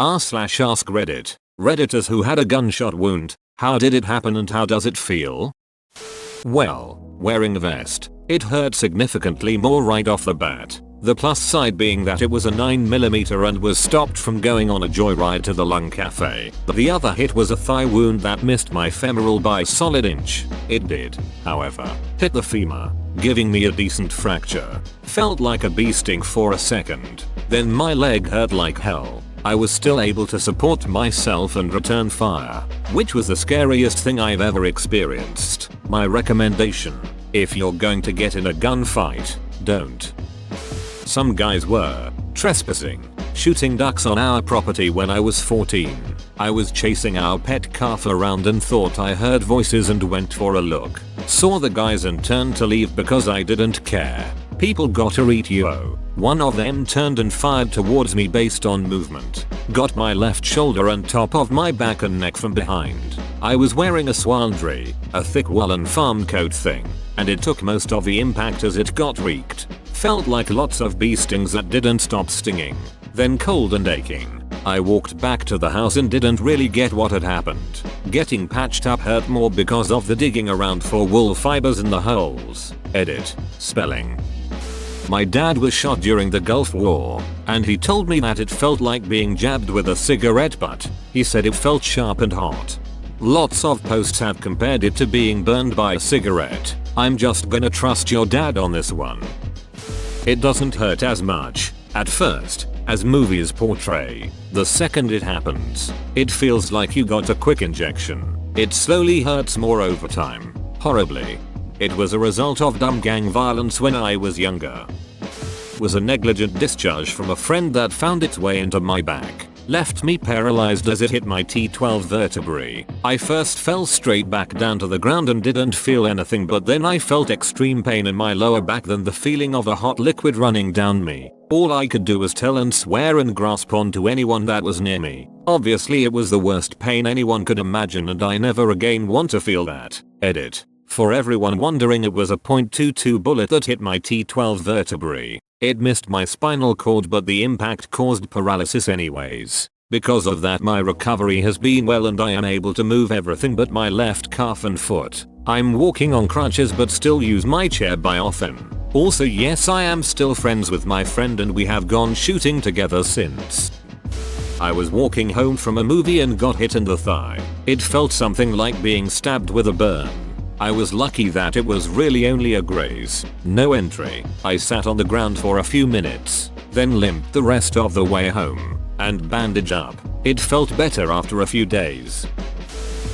r/AskReddit. Redditors who had a gunshot wound. How did it happen and how does it feel? Well, wearing a vest, it hurt significantly more right off the bat. The plus side being that it was a 9mm and was stopped from going on a joyride to the lung cafe. The other hit was a thigh wound that missed my femoral by a solid inch. It did, however, hit the femur, giving me a decent fracture. Felt like a bee sting for a second. Then my leg hurt like hell. I was still able to support myself and return fire, which was the scariest thing I've ever experienced. My recommendation: if you're going to get in a gunfight, don't. Some guys were trespassing, shooting ducks on our property when I was 14. I was chasing our pet calf around and thought I heard voices and went for a look. Saw the guys and turned to leave because I didn't care. People gotta eat yo. One of them turned and fired towards me based on movement. Got my left shoulder and top of my back and neck from behind. I was wearing a SoundDrone, a thick woolen farm coat thing, and it took most of the impact as it got reeked. Felt like lots of bee stings that didn't stop stinging. Then cold and aching. I walked back to the house and didn't really get what had happened. Getting patched up hurt more because of the digging around for wool fibers in the holes. Edit. Spelling. My dad was shot during the Gulf War, and he told me that it felt like being jabbed with a cigarette butt. He said it felt sharp and hot. Lots of posts have compared it to being burned by a cigarette. I'm just gonna trust your dad on this one. It doesn't hurt as much, at first, as movies portray. The second it happens, it feels like you got a quick injection. It slowly hurts more over time. Horribly. It was a result of dumb gang violence when I was younger. Was a negligent discharge from a friend that found its way into my back. Left me paralyzed as it hit my T12 vertebrae. I first fell straight back down to the ground and didn't feel anything, but then I felt extreme pain in my lower back, then the feeling of a hot liquid running down me. All I could do was tell and swear and grasp onto anyone that was near me. Obviously it was the worst pain anyone could imagine and I never again want to feel that. Edit. For everyone wondering, it was a .22 bullet that hit my T12 vertebrae. It missed my spinal cord, but the impact caused paralysis anyways. Because of that, my recovery has been well and I am able to move everything but my left calf and foot. I'm walking on crutches but still use my chair by often. Also, yes, I am still friends with my friend and we have gone shooting together since. I was walking home from a movie and got hit in the thigh. It felt something like being stabbed with a burn. I was lucky that it was really only a graze, no entry. I sat on the ground for a few minutes, then limped the rest of the way home, and bandaged up. It felt better after a few days.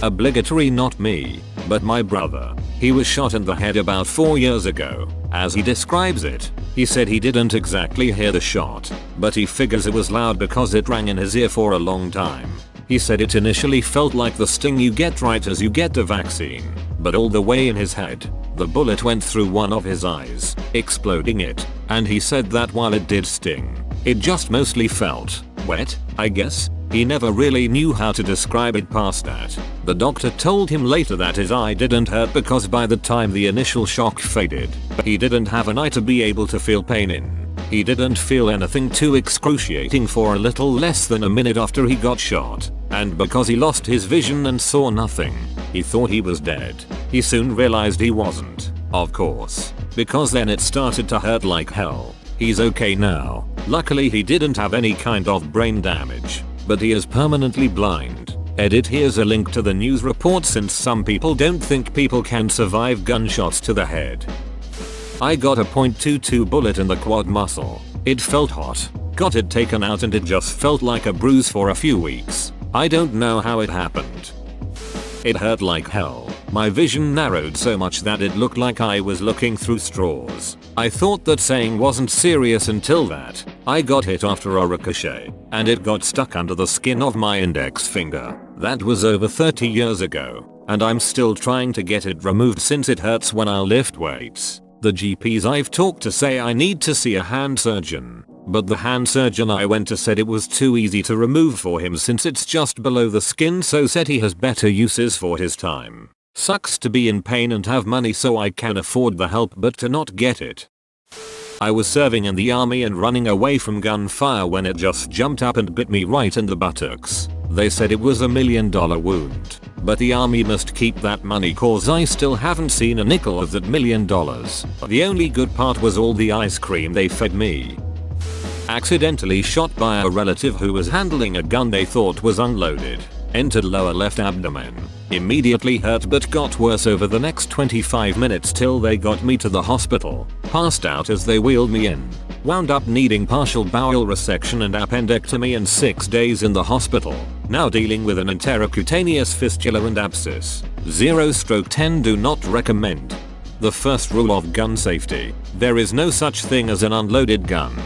Obligatory not me, but my brother. He was shot in the head about 4 years ago. As he describes it, he said he didn't exactly hear the shot, but he figures it was loud because it rang in his ear for a long time. He said it initially felt like the sting you get right as you get the vaccine, but all the way in his head, the bullet went through one of his eyes, exploding it, and he said that while it did sting, it just mostly felt wet, I guess. He never really knew how to describe it past that. The doctor told him later that his eye didn't hurt because by the time the initial shock faded, he didn't have an eye to be able to feel pain in. He didn't feel anything too excruciating for a little less than a minute after he got shot, and because he lost his vision and saw nothing, he thought he was dead. He soon realized he wasn't, of course, because then it started to hurt like hell. He's okay now. Luckily he didn't have any kind of brain damage, but he is permanently blind. Edit. Here's a link to the news report since some people don't think people can survive gunshots to the head. I got a .22 bullet in the quad muscle. It felt hot. Got it taken out and it just felt like a bruise for a few weeks. I don't know how it happened. It hurt like hell. My vision narrowed so much that it looked like I was looking through straws. I thought that saying wasn't serious until that. I got hit after a ricochet, and it got stuck under the skin of my index finger. That was over 30 years ago, and I'm still trying to get it removed since it hurts when I lift weights. The GPs I've talked to say I need to see a hand surgeon, but the hand surgeon I went to said it was too easy to remove for him since it's just below the skin, so said he has better uses for his time. Sucks to be in pain and have money so I can afford the help but to not get it. I was serving in the army and running away from gunfire when it just jumped up and bit me right in the buttocks. They said it was $1 million wound, but the army must keep that money cause I still haven't seen a nickel of that $1 million. The only good part was all the ice cream they fed me. Accidentally shot by a relative who was handling a gun they thought was unloaded. Entered lower left abdomen. Immediately hurt but got worse over the next 25 minutes till they got me to the hospital. Passed out as they wheeled me in. Wound up needing partial bowel resection and appendectomy and 6 days in the hospital. Now dealing with an intercutaneous fistula and abscess. 0/10 do not recommend. The first rule of gun safety. There is no such thing as an unloaded gun.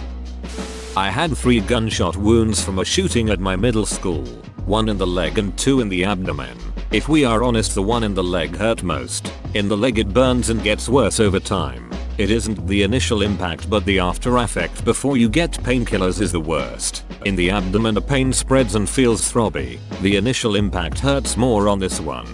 I had 3 gunshot wounds from a shooting at my middle school. 1 in the leg and 2 in the abdomen. If we are honest, the one in the leg hurt most. In the leg it burns and gets worse over time. It isn't the initial impact but the after effect before you get painkillers is the worst. In the abdomen the pain spreads and feels throbby. The initial impact hurts more on this one.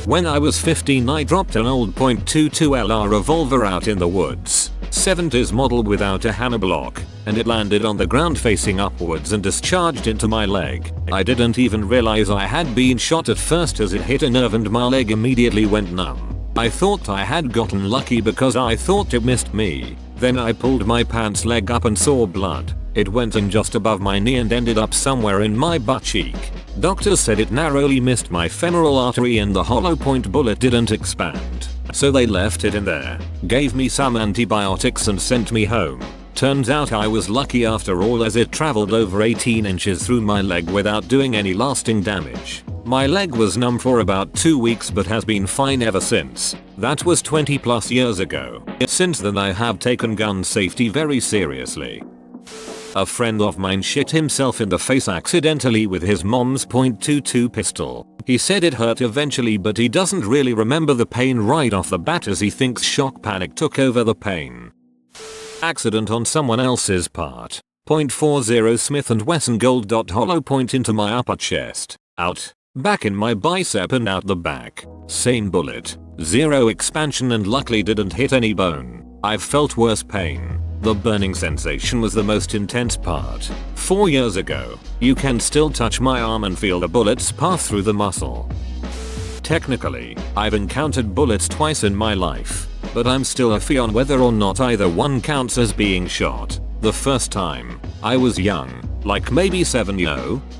When I was 15 I dropped an old .22 LR revolver out in the woods. 70s model without a hammer block, and it landed on the ground facing upwards and discharged into my leg. I didn't even realize I had been shot at first as it hit a nerve and my leg immediately went numb. I thought I had gotten lucky because I thought it missed me. Then I pulled my pants leg up and saw blood. It went in just above my knee and ended up somewhere in my butt cheek. Doctors said it narrowly missed my femoral artery and the hollow point bullet didn't expand. So they left it in there, gave me some antibiotics and sent me home. Turns out I was lucky after all as it traveled over 18 inches through my leg without doing any lasting damage. My leg was numb for about 2 weeks but has been fine ever since. That was 20 plus years ago. Since then I have taken gun safety very seriously. A friend of mine shit himself in the face accidentally with his mom's .22 pistol. He said it hurt eventually but he doesn't really remember the pain right off the bat as he thinks shock panic took over the pain. Accident on someone else's part. .40 Smith & Wesson gold dot hollow point into my upper chest. Out. Back in my bicep and out the back. Same bullet. 0 expansion and luckily didn't hit any bone. I've felt worse pain. The burning sensation was the most intense part. 4 years ago, you can still touch my arm and feel the bullets pass through the muscle. Technically, I've encountered bullets twice in my life, but I'm still iffy on whether or not either one counts as being shot. The first time, I was young, like maybe 7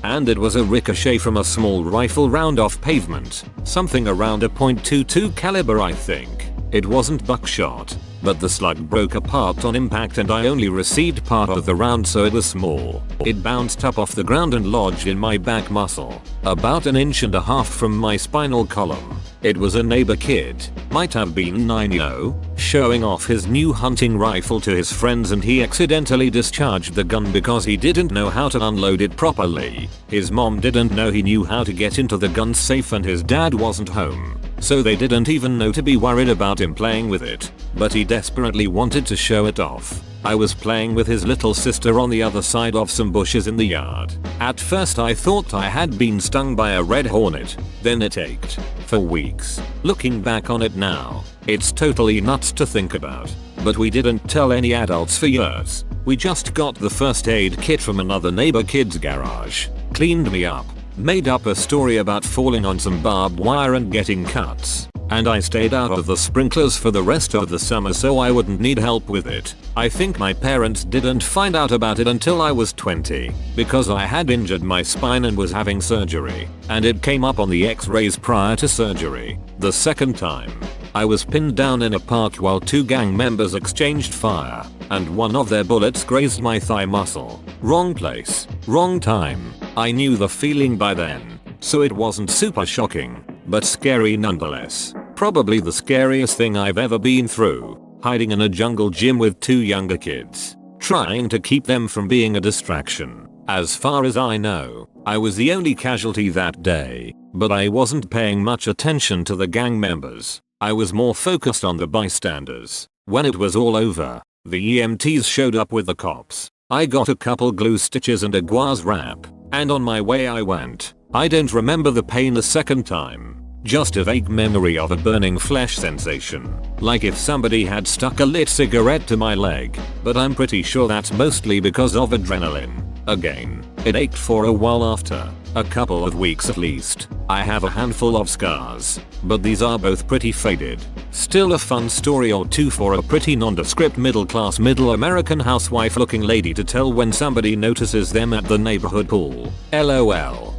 and it was a ricochet from a small rifle round off pavement, something around a .22 caliber I think. It wasn't buckshot, but the slug broke apart on impact and I only received part of the round so it was small. It bounced up off the ground and lodged in my back muscle, about 1.5 inches from my spinal column. It was a neighbor kid, might have been 9 showing off his new hunting rifle to his friends and he accidentally discharged the gun because he didn't know how to unload it properly. His mom didn't know he knew how to get into the gun safe and his dad wasn't home. So they didn't even know to be worried about him playing with it, but he desperately wanted to show it off. I was playing with his little sister on the other side of some bushes in the yard. At first I thought I had been stung by a red hornet, then it ached. For weeks. Looking back on it now, it's totally nuts to think about. But we didn't tell any adults for years. We just got the first aid kit from another neighbor kid's garage, cleaned me up, made up a story about falling on some barbed wire and getting cuts, and I stayed out of the sprinklers for the rest of the summer so I wouldn't need help with it. I think my parents didn't find out about it until I was 20, because I had injured my spine and was having surgery, and it came up on the x-rays prior to surgery. The second time, I was pinned down in a park while 2 gang members exchanged fire, and one of their bullets grazed my thigh muscle. Wrong place, wrong time. I knew the feeling by then, so it wasn't super shocking, but scary nonetheless. Probably the scariest thing I've ever been through, hiding in a jungle gym with 2 younger kids, trying to keep them from being a distraction. As far as I know, I was the only casualty that day, but I wasn't paying much attention to the gang members. I was more focused on the bystanders. When it was all over, the EMTs showed up with the cops. I got a couple glue stitches and a gauze wrap, and on my way I went. I don't remember the pain the second time, Just a vague memory of a burning flesh sensation, like if somebody had stuck a lit cigarette to my leg, but I'm pretty sure that's mostly because of adrenaline. Again, it ached for a while after, a couple of weeks at least. I have a handful of scars, but these are both pretty faded. Still a fun story or two for a pretty nondescript middle-class middle American housewife looking lady to tell when somebody notices them at the neighborhood pool. LOL.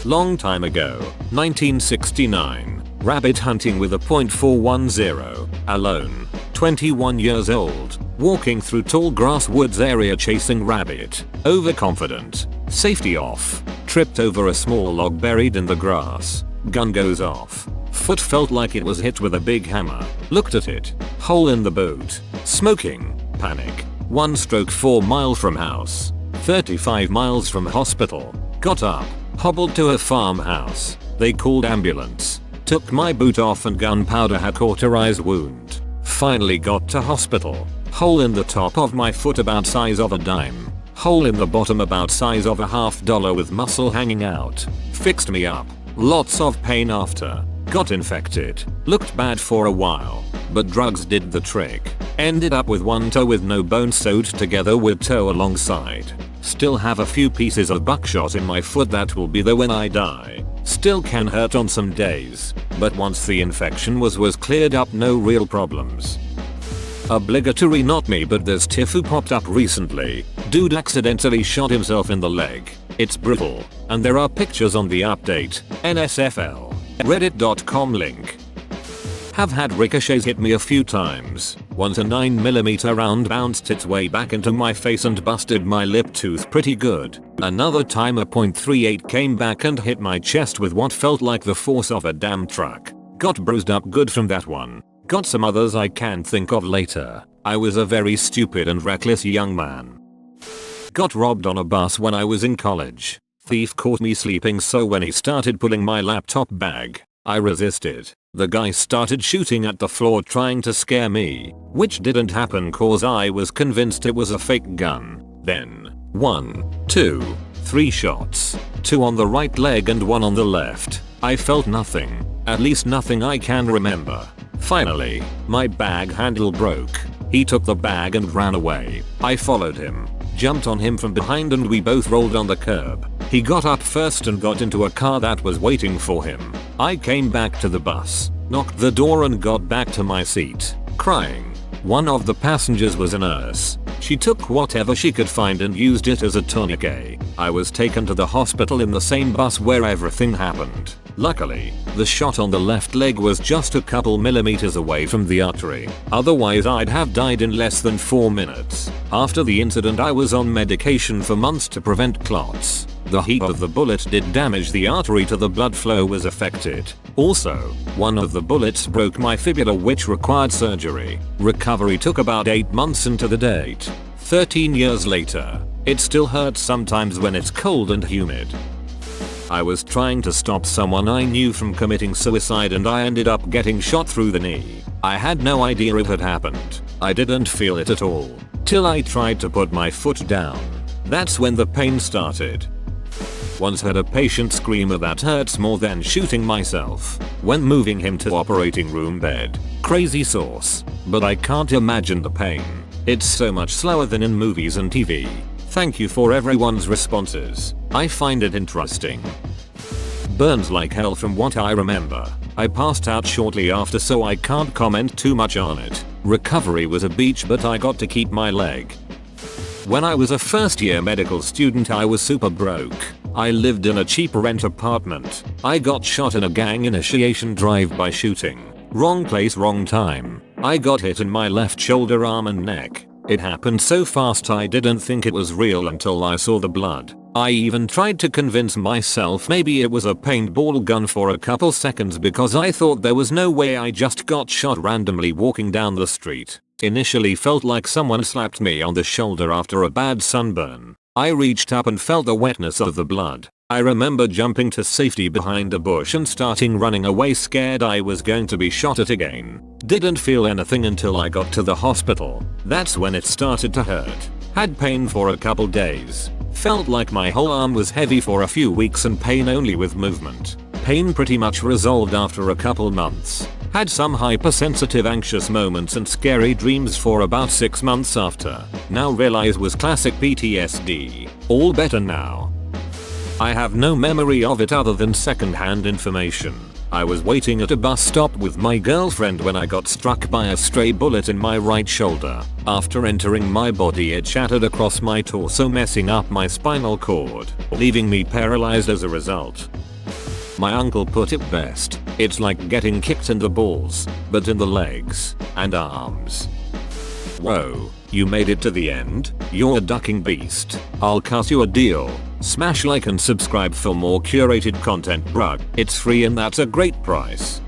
Long time ago, 1969, rabbit hunting with a .410, alone, 21 years old, walking through tall grass woods area chasing rabbit, overconfident, safety off, tripped over a small log buried in the grass, gun goes off, foot felt like it was hit with a big hammer, looked at it, hole in the boot, smoking, panic, 1 stroke 4 mile from house, 35 miles from hospital, got up, hobbled to a farmhouse. They called ambulance. Took my boot off and gunpowder had cauterized wound. Finally got to hospital. Hole in the top of my foot about size of a dime. Hole in the bottom about size of a $50 with muscle hanging out. Fixed me up. Lots of pain after. Got infected. Looked bad for a while. But drugs did the trick. Ended up with one toe with no bone sewed together with toe alongside. Still have a few pieces of buckshot in my foot that will be there when I die. Still can hurt on some days, but once the infection was cleared up, no real problems. Obligatory not me, but this tiff who popped up recently. Dude accidentally shot himself in the leg. It's brutal, and there are pictures on the update, NSFL. Reddit.com link. Have had ricochets hit me a few times. Once a 9mm round bounced its way back into my face and busted my lip tooth pretty good. Another time a .38 came back and hit my chest with what felt like the force of a damn truck. Got bruised up good from that one. Got some others I can think of later. I was a very stupid and reckless young man. Got robbed on a bus when I was in college. Thief caught me sleeping, so when he started pulling my laptop bag, I resisted. The guy started shooting at the floor trying to scare me, which didn't happen cause I was convinced it was a fake gun. Then, 1, 2, 3 shots. 2 on the right leg and 1 on the left. I felt nothing. At least nothing I can remember. Finally, my bag handle broke. He took the bag and ran away. I followed him, jumped on him from behind, and we both rolled on the curb. He got up first and got into a car that was waiting for him. I came back to the bus, knocked the door and got back to my seat, crying. One of the passengers was a nurse. She took whatever she could find and used it as a tourniquet. I was taken to the hospital in the same bus where everything happened. Luckily, the shot on the left leg was just a couple millimeters away from the artery. Otherwise I'd have died in less than 4 minutes. After the incident I was on medication for months to prevent clots. The heat of the bullet did damage the artery to the blood flow was affected. Also, one of the bullets broke my fibula, which required surgery. Recovery took about 8 months into the date. 13 years later, it still hurts sometimes when it's cold and humid. I was trying to stop someone I knew from committing suicide and I ended up getting shot through the knee. I had no idea it had happened. I didn't feel it at all, till I tried to put my foot down. That's when the pain started. Once had a patient screamer that hurts more than shooting myself when moving him to operating room bed. Crazy sauce, but I can't imagine the pain. It's so much slower than in movies and TV. Thank you for everyone's responses. I find it interesting. Burns like hell from what I remember. I passed out shortly after, so I can't comment too much on it. Recovery was a beach, but I got to keep my leg. When I was a first year medical student I was super broke. I lived in a cheap rent apartment. I got shot in a gang initiation drive-by shooting. Wrong place, wrong time. I got hit in my left shoulder, arm and neck. It happened so fast I didn't think it was real until I saw the blood. I even tried to convince myself maybe it was a paintball gun for a couple seconds because I thought there was no way I just got shot randomly walking down the street. Initially felt like someone slapped me on the shoulder after a bad sunburn. I reached up and felt the wetness of the blood. I remember jumping to safety behind a bush and starting running away, scared I was going to be shot at again. Didn't feel anything until I got to the hospital. That's when it started to hurt. Had pain for a couple days. Felt like my whole arm was heavy for a few weeks and pain only with movement. Pain pretty much resolved after a couple months. Had some hypersensitive anxious moments and scary dreams for about 6 months after. Now realize was classic PTSD. All better now. I have no memory of it other than secondhand information. I was waiting at a bus stop with my girlfriend when I got struck by a stray bullet in my right shoulder. After entering my body, it shattered across my torso, messing up my spinal cord, leaving me paralyzed as a result. My uncle put it best: it's like getting kicked in the balls, but in the legs and arms. Whoa, you made it to the end? You're a ducking beast. I'll cut you a deal. Smash like and subscribe for more curated content, bruh. It's free and that's a great price.